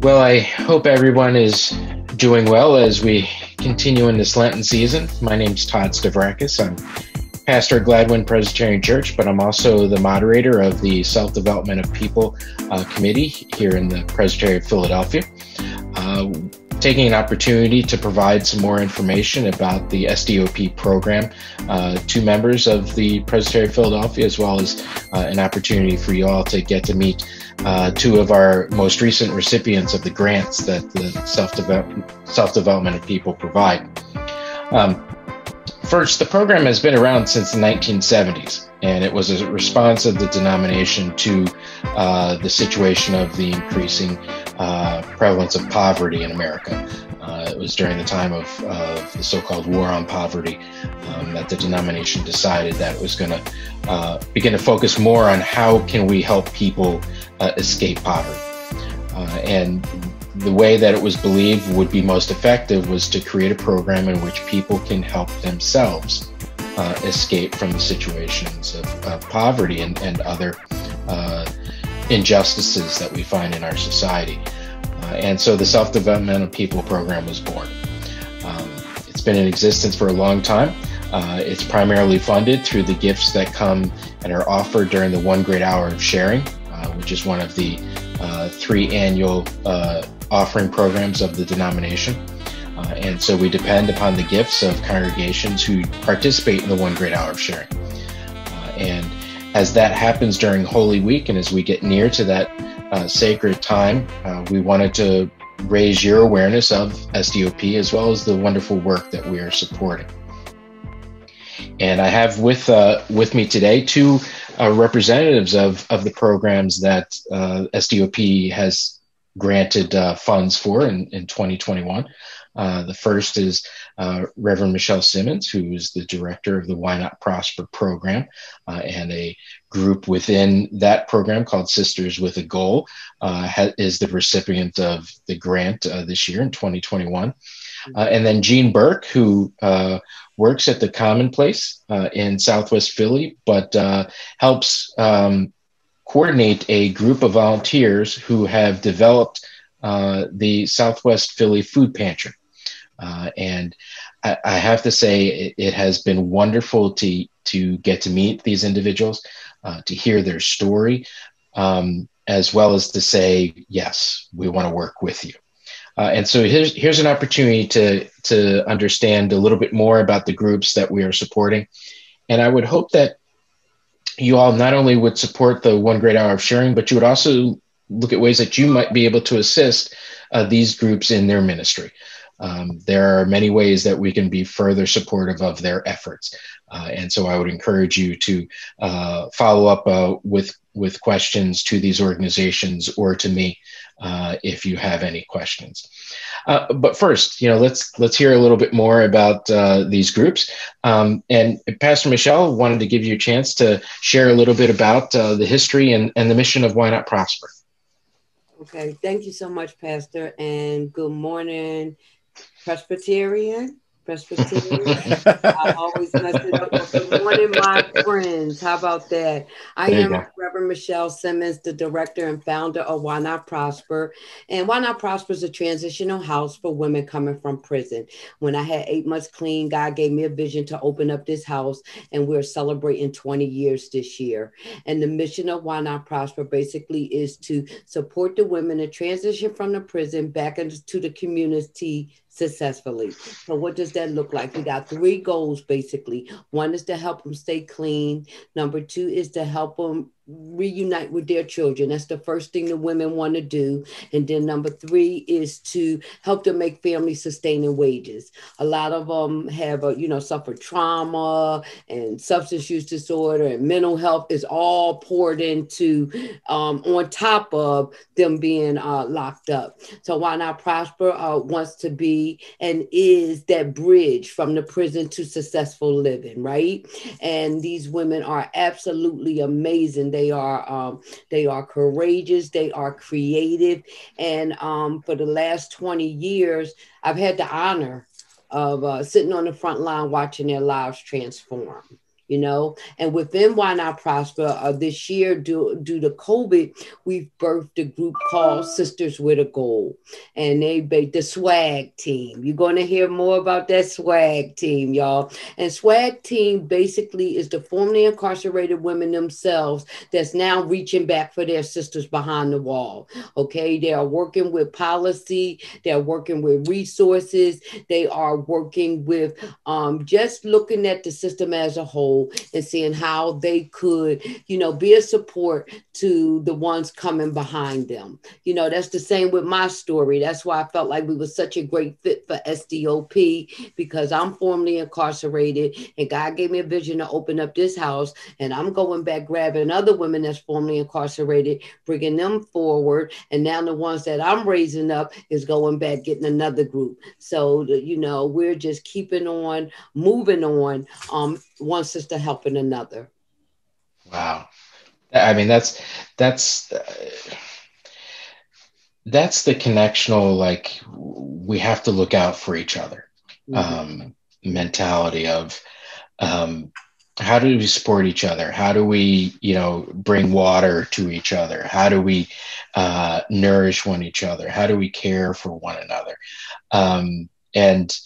Well, I hope everyone is doing well as we continue in this Lenten season. My name's Todd Stavrakis. I'm pastor at Gladwin Presbyterian Church, but I'm also the moderator of the Self-Development of People Committee here in the Presbytery of Philadelphia. Taking an opportunity to provide some more information about the SDOP program to members of the Presbytery of Philadelphia, as well as an opportunity for you all to get to meet two of our most recent recipients of the grants that the Self-Development of People provide. First, the program has been around since the 1970s, and it was a response of the denomination to the situation of the increasing prevalence of poverty in America. It was during the time of the so-called war on poverty that the denomination decided that it was going to begin to focus more on how can we help people escape poverty. And the way that it was believed would be most effective was to create a program in which people can help themselves escape from the situations of poverty and other injustices that we find in our society. And so the Self-Development of People program was born. It's been in existence for a long time. It's primarily funded through the gifts that come and are offered during the One Great Hour of Sharing, which is one of the 3 annual offering programs of the denomination. And so we depend upon the gifts of congregations who participate in the One Great Hour of Sharing. And as that happens during Holy Week, and as we get near to that sacred time, we wanted to raise your awareness of SDOP as well as the wonderful work that we are supporting. And I have with me today two representatives of the programs that SDOP has granted funds for in 2021. The first is Reverend Michelle Simmons, who is the director of the Why Not Prosper program, and a group within that program called Sisters with a Goal is the recipient of the grant this year in 2021. And then Jean Burke, who works at the Commonplace in Southwest Philly, but helps coordinate a group of volunteers who have developed the Southwest Philly Food Pantry. And I have to say, it has been wonderful to get to meet these individuals, to hear their story, as well as to say, yes, we want to work with you. And so here's an opportunity to understand a little bit more about the groups that we are supporting. And I would hope that you all not only would support the One Great Hour of Sharing, but you would also look at ways that you might be able to assist these groups in their ministry. There are many ways that we can be further supportive of their efforts. And so I would encourage you to follow up with questions to these organizations or to me if you have any questions. But first, let's hear a little bit more about these groups. And Pastor Michelle wanted to give you a chance to share a little bit about the history and the mission of Why Not Prosper. Okay, thank you so much, Pastor, and good morning, Presbyterian. I always mess it up. Good morning, my friends. How about that? I am Reverend Michelle Simmons, the director and founder of Why Not Prosper. And Why Not Prosper is a transitional house for women coming from prison. When I had 8 months clean, God gave me a vision to open up this house, and we're celebrating 20 years this year. And the mission of Why Not Prosper basically is to support the women that transition from the prison back into the community successfully. So what does that look like? We got 3 goals, basically. 1 is to help them stay clean. Number 2 is to help them reunite with their children. That's the first thing the women want to do. And then number 3 is to help them make family sustaining wages. A lot of them have, suffered trauma and substance use disorder, and mental health is all poured into on top of them being locked up. So Why Not Prosper wants to be and is that bridge from the prison to successful living, right? And these women are absolutely amazing. They are courageous. They are creative. And for the last 20 years, I've had the honor of sitting on the front line watching their lives transform. And within Why Not Prosper, this year, due to COVID, we've birthed a group called Sisters with a Goal, and they made the swag team. You're going to hear more about that swag team, y'all. And swag team basically is the formerly incarcerated women themselves that's now reaching back for their sisters behind the wall. Okay, they are working with policy, they're working with resources, they are working with just looking at the system as a whole and seeing how they could, be a support to the ones coming behind them. That's the same with my story. That's why I felt like we were such a great fit for SDOP, because I'm formerly incarcerated and God gave me a vision to open up this house, and I'm going back grabbing other women that's formerly incarcerated, bringing them forward, and now the ones that I'm raising up is going back getting another group. So we're just keeping on moving on, one sister helping another. Wow. I mean, that's the connectional, like, we have to look out for each other, mentality of, how do we support each other? How do we, bring water to each other? How do we nourish one each other? How do we care for one another? And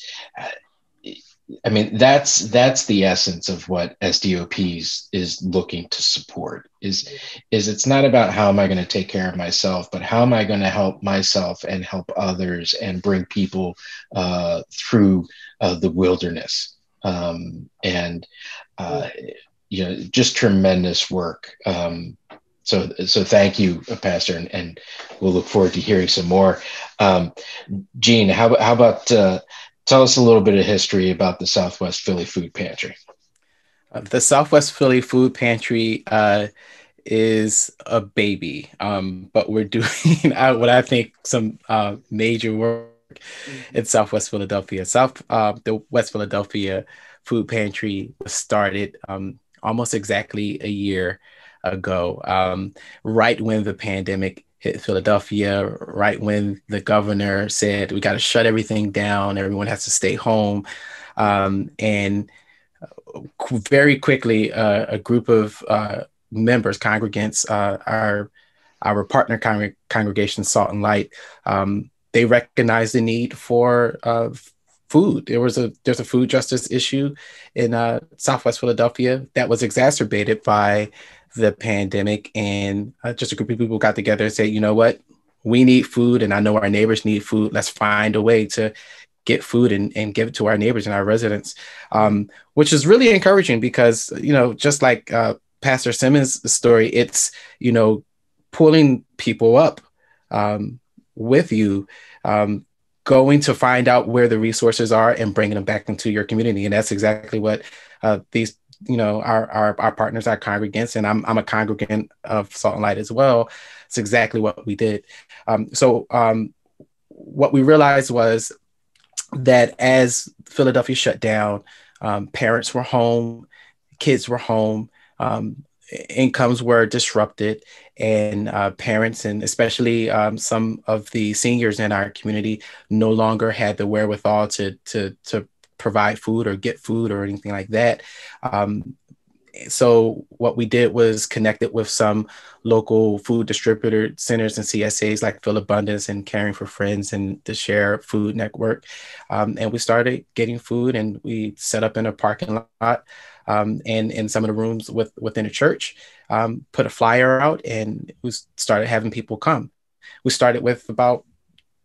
I mean, that's the essence of what SDOP is looking to support. Is it's not about how am I going to take care of myself, but how am I going to help myself and help others and bring people through the wilderness. Just tremendous work. So thank you, Pastor, and we'll look forward to hearing some more. Jean, how about tell us a little bit of history about the Southwest Philly Food Pantry. The Southwest Philly Food Pantry is a baby, but we're doing what I think some major work in Southwest Philadelphia. The West Philadelphia Food Pantry was started almost exactly a year ago, right when the pandemic hit Philadelphia, right when the governor said we got to shut everything down, everyone has to stay home. And very quickly, a group of members, congregants, our partner congregation, Salt and Light, they recognized the need for food. There's a food justice issue in Southwest Philadelphia that was exacerbated by the pandemic, and just a group of people got together and said, you know what, we need food, and I know our neighbors need food. Let's find a way to get food and give it to our neighbors and our residents, which is really encouraging because, just like Pastor Simmons' story, it's, pulling people up with you, going to find out where the resources are and bringing them back into your community. And that's exactly what these our partners, our congregants, and I'm a congregant of Salt and Light as well. It's exactly what we did. So what we realized was that as Philadelphia shut down, parents were home, kids were home, incomes were disrupted, and parents, and especially some of the seniors in our community, no longer had the wherewithal to provide food or get food or anything like that. So what we did was connected with some local food distributor centers and CSAs like Phil Abundance and Caring for Friends and the Share Food Network. And we started getting food, and we set up in a parking lot and in some of the rooms within a church, put a flyer out, and we started having people come. We started with about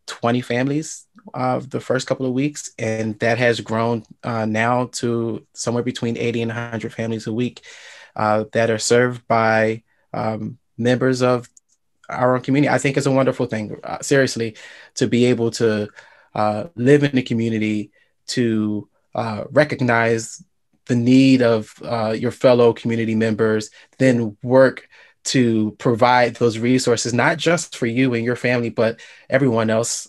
20 families the first couple of weeks, and that has grown now to somewhere between 80 and 100 families a week that are served by members of our own community. I think it's a wonderful thing, seriously, to be able to live in the community, to recognize the need of your fellow community members, then work to provide those resources, not just for you and your family, but everyone else,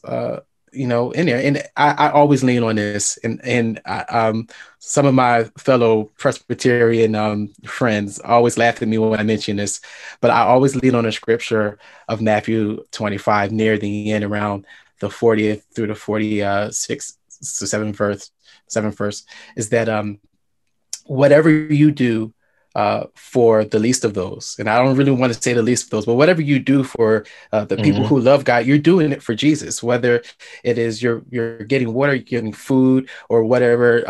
in there. And I always lean on this, and some of my fellow Presbyterian friends always laugh at me when I mention this, but I always lean on a scripture of Matthew 25 near the end, around the 40th through the 46th to 7th verse, is that whatever you do for the least of those, and I don't really want to say the least of those, but whatever you do for the people Mm-hmm. who love God, you're doing it for Jesus. Whether it is you're getting water, you're getting food, or whatever.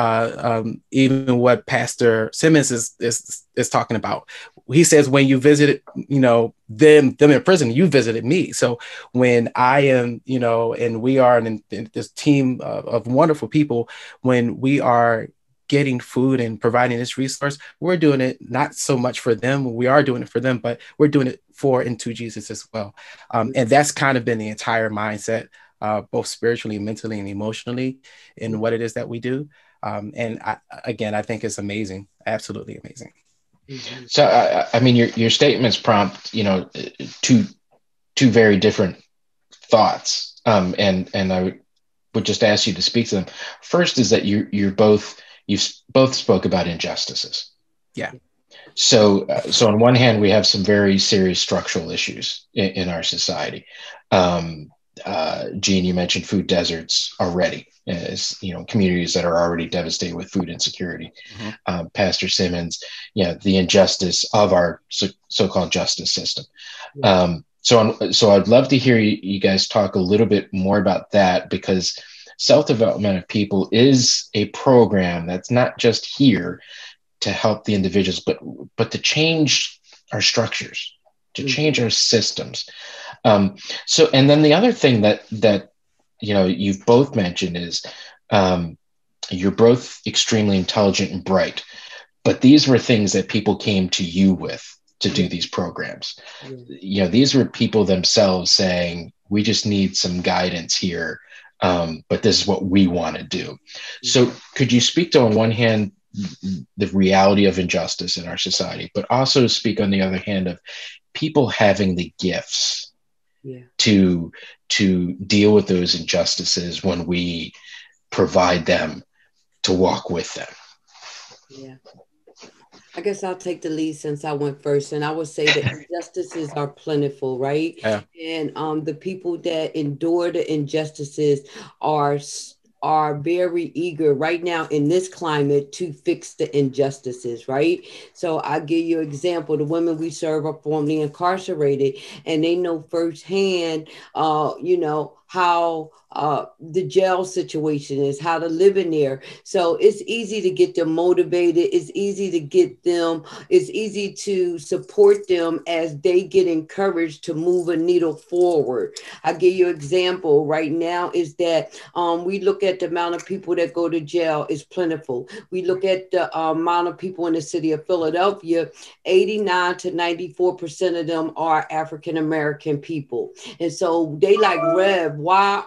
Even what Pastor Simmons is talking about. He says, when you visit, them in prison, you visited me. So when I am, and we are in this team of wonderful people, when we are getting food and providing this resource, we're doing it not so much for them. We are doing it for them, but we're doing it for and to Jesus as well. And that's kind of been the entire mindset, both spiritually, mentally, and emotionally in what it is that we do. And I think it's amazing. Absolutely amazing. So, I mean, your statements prompt, two very different thoughts. And I would just ask you to speak to them. First is that you both spoke about injustices. Yeah. So on one hand, we have some very serious structural issues in our society. Gene, you mentioned food deserts already, as communities that are already devastated with food insecurity. Mm-hmm. Pastor Simmons, the injustice of our so-called justice system. So I'd love to hear you guys talk a little bit more about that, because self-development of people is a program that's not just here to help the individuals, but to change our structures, to change our systems. So, and then the other thing that you've both mentioned is you're both extremely intelligent and bright, but these were things that people came to you with to do these programs. These were people themselves saying, we just need some guidance here, but this is what we want to do. So could you speak to, on one hand, the reality of injustice in our society, but also speak on the other hand of people having the gifts to deal with those injustices when we provide them to walk with them? Yeah. I guess I'll take the lead since I went first, and I would say that injustices are plentiful, right? Yeah. And the people that endure the injustices are very eager right now in this climate to fix the injustices, right? So I give you an example. The women we serve are formerly incarcerated, and they know firsthand, how the jail situation is, how to live in there. So it's easy to get them motivated. It's easy to support them as they get encouraged to move a needle forward. I give you an example right now is that we look at the amount of people that go to jail is plentiful. We look at the amount of people in the city of Philadelphia, 89 to 94% of them are African-American people. And so they like, Rev, why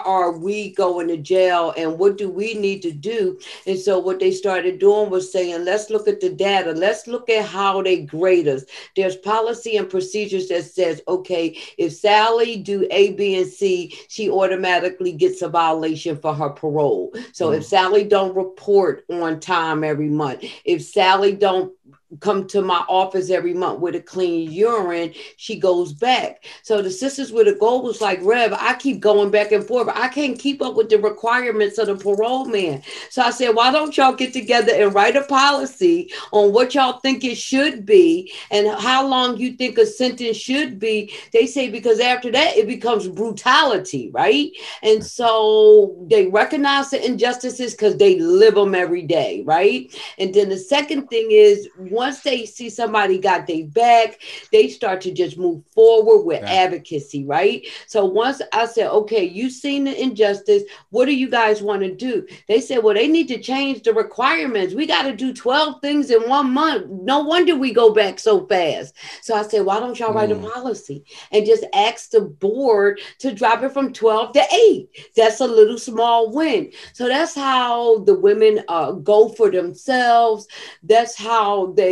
are we going to jail and what do we need to do? And so what they started doing was saying, let's look at the data. Let's look at how they grade us. There's policy and procedures that says, okay, if Sally do A, B, and C, she automatically gets a violation for her parole. So if Sally don't report on time every month, if Sally don't come to my office every month with a clean urine, she goes back. So the sisters with a goal was like, Rev, I keep going back and forth. I can't keep up with the requirements of the parole man. So I said, why don't y'all get together and write a policy on what y'all think it should be and how long you think a sentence should be? They say, because after that, it becomes brutality, right? And so they recognize the injustices because they live them every day, right? And then the second thing is, once they see somebody got their back, they start to just move forward with advocacy, right? So once I said, okay, you've seen the injustice, what do you guys want to do? They said, well, they need to change the requirements. We got to do 12 things in 1 month. No wonder we go back so fast. So I said, why don't y'all write a policy and just ask the board to drop it from 12 to 8? That's a little small win. So that's how the women go for themselves. That's how they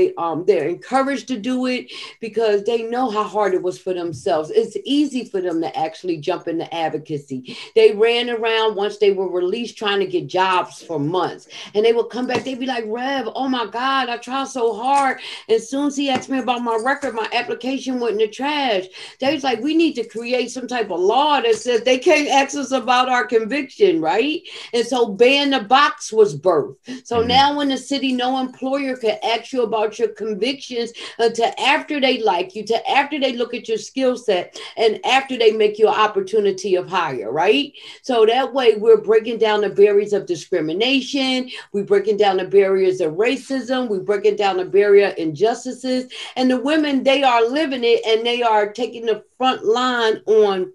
they're encouraged to do it because they know how hard it was for themselves. It's easy for them to actually jump into advocacy. They ran around once they were released trying to get jobs for months, and they would come back. They'd be like, Rev, oh my God, I tried so hard. And as soon as he asked me about my record, my application went in the trash. They was like, we need to create some type of law that says they can't ask us about our conviction, right? And so ban the box was birthed. So now in the city, no employer can ask you about your convictions until after they like you, to after they look at your skill set, and after they make you an opportunity of hire, right? So that way we're breaking down the barriers of discrimination. We're breaking down the barriers of racism. We're breaking down the barrier of injustices. And the women, they are living it, and they are taking the front line on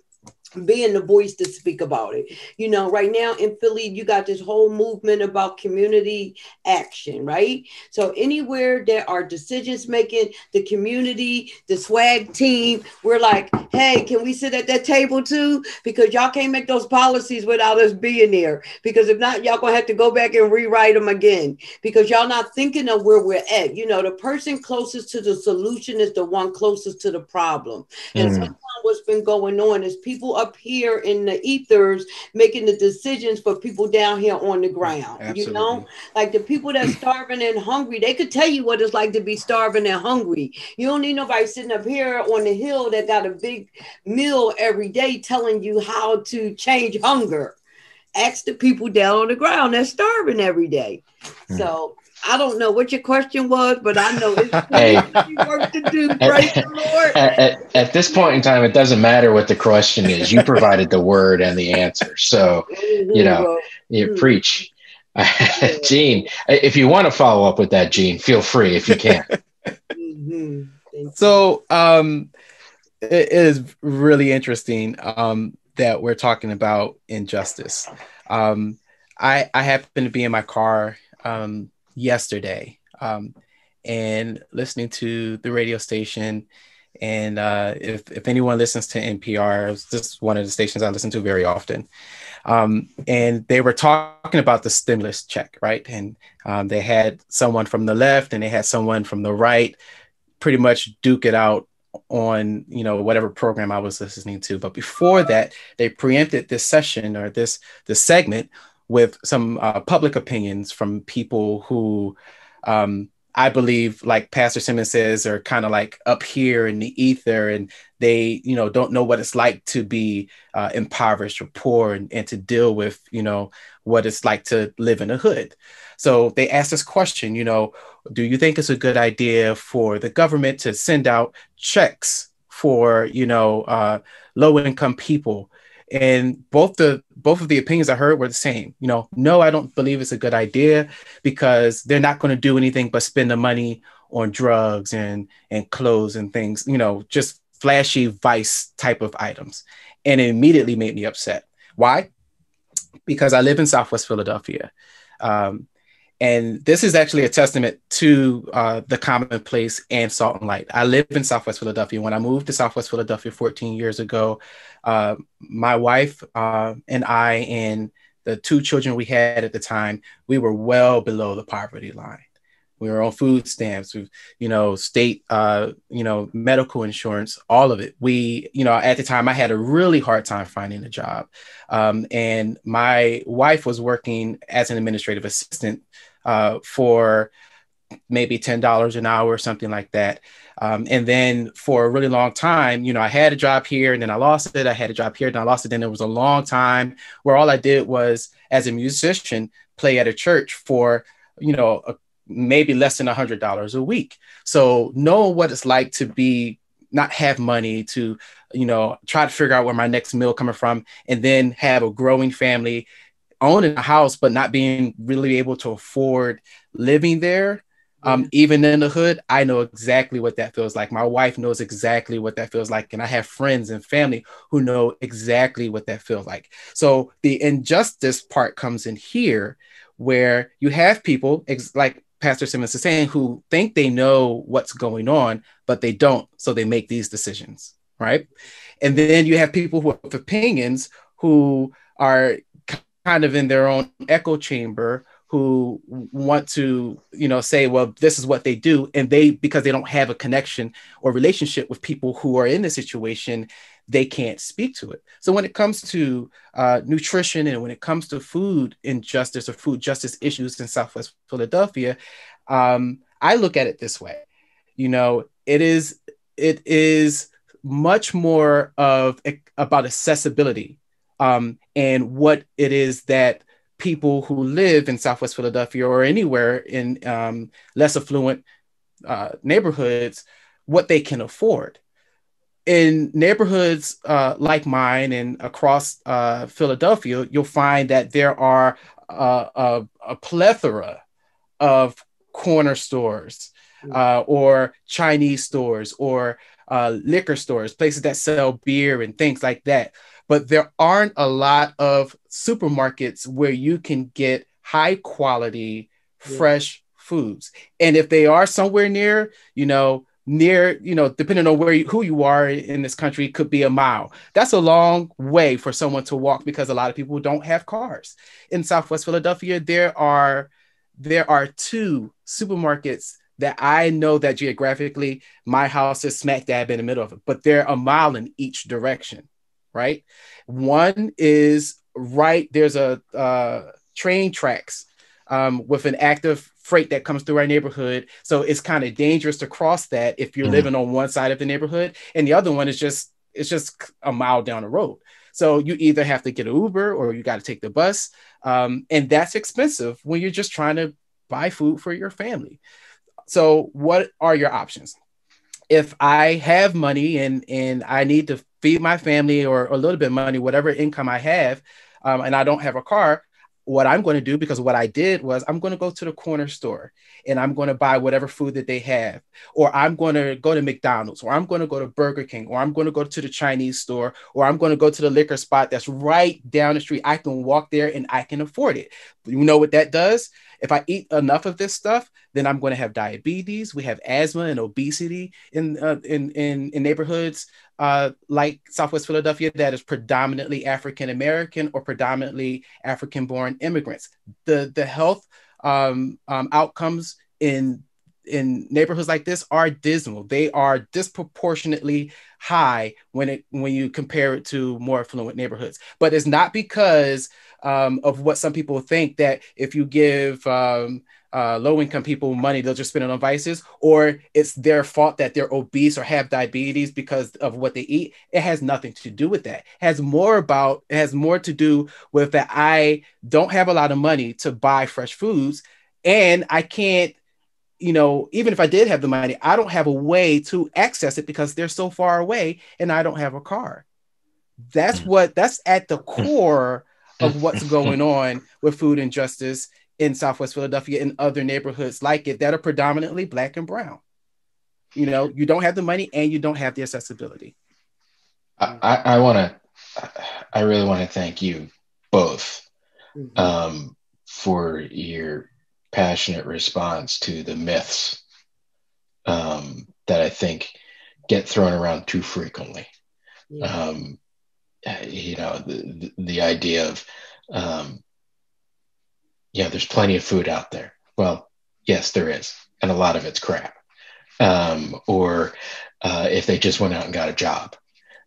being the voice to speak about it. You know, right now in Philly, you got this whole movement about community action, right? So anywhere there are decisions making, the community, the swag team, we're like, hey, can we sit at that table too? Because y'all can't make those policies without us being there. Because if not, y'all gonna have to go back and rewrite them again. Because y'all not thinking of where we're at. You know, the person closest to the solution is the one closest to the problem. And sometimes what's been going on is people up here in the ethers making the decisions for people down here on the ground. Absolutely. You know, like the people that's starving and hungry, they could tell you what it's like to be starving and hungry. You don't need nobody sitting up here on the hill that got a big meal every day telling you how to change hunger. Ask the people down on the ground that's starving every day. So I don't know what your question was, but I know it's work to do. Praise the Lord. At this point in time, it doesn't matter what the question is. You provided the word and the answer. So, you know, you preach. Gene, if you want to follow up with that, Gene, feel free if you can. So it is really interesting that we're talking about injustice. I happened to be in my car yesterday and listening to the radio station. And if anyone listens to NPR, it's just one of the stations I listen to very often. And they were talking about the stimulus check, right? And they had someone from the left and they had someone from the right pretty much duke it out on, you know, whatever program I was listening to. But before that, they preempted this session or this segment with some public opinions from people who I believe, like Pastor Simmons says, are kind of like up here in the ether, and they, you know, don't know what it's like to be impoverished or poor and to deal with, you know, what it's like to live in a hood. So they asked this question, you know, do you think it's a good idea for the government to send out checks for, you know, low income people? And both of the opinions I heard were the same. You know, no, I don't believe it's a good idea because they're not going to do anything but spend the money on drugs and clothes and things, you know, just flashy vice type of items. And it immediately made me upset. Why? Because I live in Southwest Philadelphia. And this is actually a testament to the commonplace and salt and light. I live in Southwest Philadelphia. When I moved to Southwest Philadelphia 14 years ago, my wife and I and the two children we had at the time, we were well below the poverty line. We were on food stamps, you know, state, you know, medical insurance, all of it. We, you know, at the time I had a really hard time finding a job. And my wife was working as an administrative assistant for maybe $10 an hour or something like that. And then for a really long time, you know, I had a job here and then I lost it. I had a job here and I lost it. Then there was a long time where all I did was, as a musician, play at a church for, you know, maybe less than $100 a week. So know what it's like to be, not have money, to, you know, try to figure out where my next meal coming from, and then have a growing family, owning a house, but not being really able to afford living there. Even in the hood, I know exactly what that feels like. My wife knows exactly what that feels like. And I have friends and family who know exactly what that feels like. So the injustice part comes in here, where you have people, like Pastor Simmons is saying, who think they know what's going on, but they don't. So they make these decisions, right? And then you have people who have opinions who are kind of in their own echo chamber, who want to, say, well, this is what they do. And because they don't have a connection or relationship with people who are in the situation, they can't speak to it. So when it comes to nutrition and when it comes to food injustice or food justice issues in Southwest Philadelphia, I look at it this way. It is much more about accessibility and what it is that people who live in Southwest Philadelphia or anywhere in less affluent neighborhoods, what they can afford. In neighborhoods like mine and across Philadelphia, you'll find that there are a plethora of corner stores or Chinese stores or liquor stores, places that sell beer and things like that. But there aren't a lot of supermarkets where you can get high quality, fresh foods. And if they are somewhere near, depending on who you are in this country, it could be a mile. That's a long way for someone to walk because a lot of people don't have cars. In Southwest Philadelphia, there are 2 supermarkets that I know that geographically my house is smack dab in the middle of it, but they're a mile in each direction, right? One is there's a train tracks with an active freight that comes through our neighborhood. So it's kind of dangerous to cross that if you're living on one side of the neighborhood, and the other one is just a mile down the road. So you either have to get an Uber or you got to take the bus. And that's expensive when you're just trying to buy food for your family. So what are your options? If I have money and I need to feed my family or a little bit of money, whatever income I have, and I don't have a car, what I'm going to do, because what I did was I'm going to go to the corner store and I'm going to buy whatever food that they have, or I'm going to go to McDonald's, or I'm going to go to Burger King, or I'm going to go to the Chinese store, or I'm going to go to the liquor spot that's right down the street. I can walk there and I can afford it. You know what that does? If I eat enough of this stuff, then I'm going to have diabetes. We have asthma and obesity in neighborhoods like Southwest Philadelphia that is predominantly African American or predominantly African born immigrants. The health outcomes in neighborhoods like this are dismal. They are disproportionately high when you compare it to more affluent neighborhoods. But it's not because of what some people think, that if you give low-income people money, they'll just spend it on vices, or it's their fault that they're obese or have diabetes because of what they eat. It has nothing to do with that. It has more to do with that I don't have a lot of money to buy fresh foods, and I can't, even if I did have the money, I don't have a way to access it because they're so far away and I don't have a car. That's at the core of what's going on with food injustice in Southwest Philadelphia and other neighborhoods like it that are predominantly Black and brown. You don't have the money and you don't have the accessibility. I really want to thank you both for your passionate response to the myths that I think get thrown around too frequently. Yeah. The idea of, there's plenty of food out there. Well, yes, there is. And a lot of it's crap. Or if they just went out and got a job,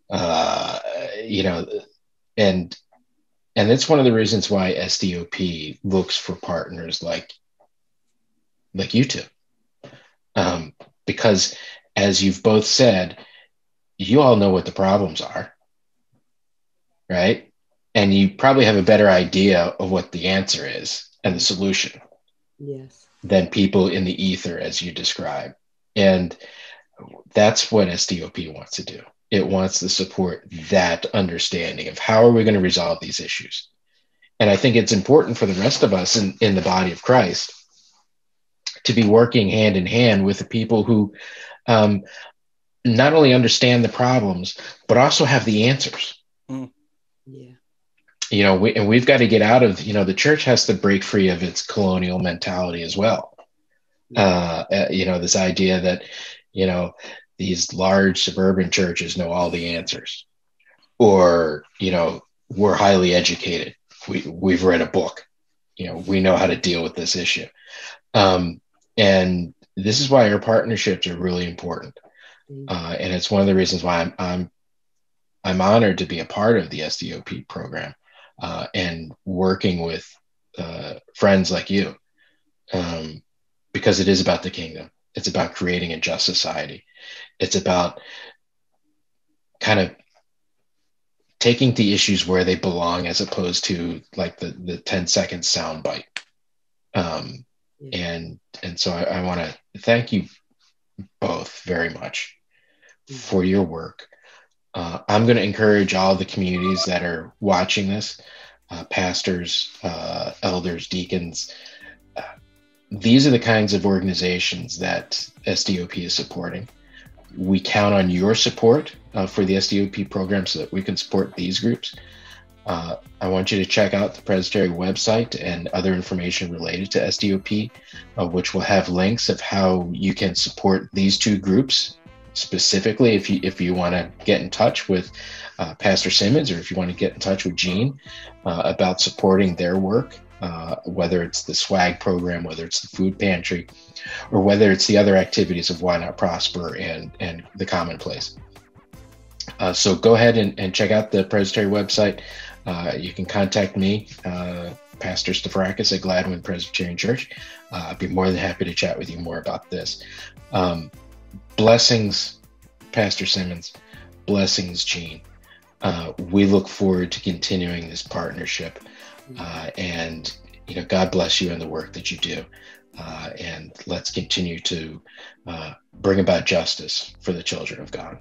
and it's one of the reasons why SDOP looks for partners like you two. Because as you've both said, you all know what the problems are, right? And you probably have a better idea of what the answer is and the solution than people in the ether, as you describe. And that's what SDOP wants to do. It wants to support that understanding of how are we going to resolve these issues. And I think it's important for the rest of us in the body of Christ to be working hand in hand with the people who not only understand the problems, but also have the answers. Yeah. We've got to get out of, the church has to break free of its colonial mentality as well. This idea that, these large suburban churches know all the answers, or, we're highly educated. We've read a book, we know how to deal with this issue. And this is why our partnerships are really important. And it's one of the reasons why I'm honored to be a part of the SDOP program, and working with friends like you, because it is about the kingdom. It's about creating a just society. It's about kind of taking the issues where they belong, as opposed to like the 10-second soundbite. And so I want to thank you both very much for your work. I'm going to encourage all the communities that are watching this, pastors, elders, deacons. These are the kinds of organizations that SDOP is supporting. We count on your support for the SDOP program so that we can support these groups. I want you to check out the Presbytery website and other information related to SDOP, which will have links of how you can support these two groups specifically. If you want to get in touch with Pastor Simmons, or if you want to get in touch with Gene about supporting their work, whether it's the swag program, whether it's the food pantry, or whether it's the other activities of Why Not Prosper and the Commonplace. So go ahead and check out the Presbytery website. You can contact me, Pastor Stavrakis at Gladwin Presbyterian Church. I'd be more than happy to chat with you more about this. Blessings, Pastor Simmons. Blessings, Gene. We look forward to continuing this partnership. And God bless you and the work that you do. And let's continue to bring about justice for the children of God.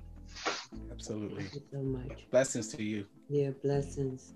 Absolutely. Thank you so much. Blessings to you. Yeah, blessings.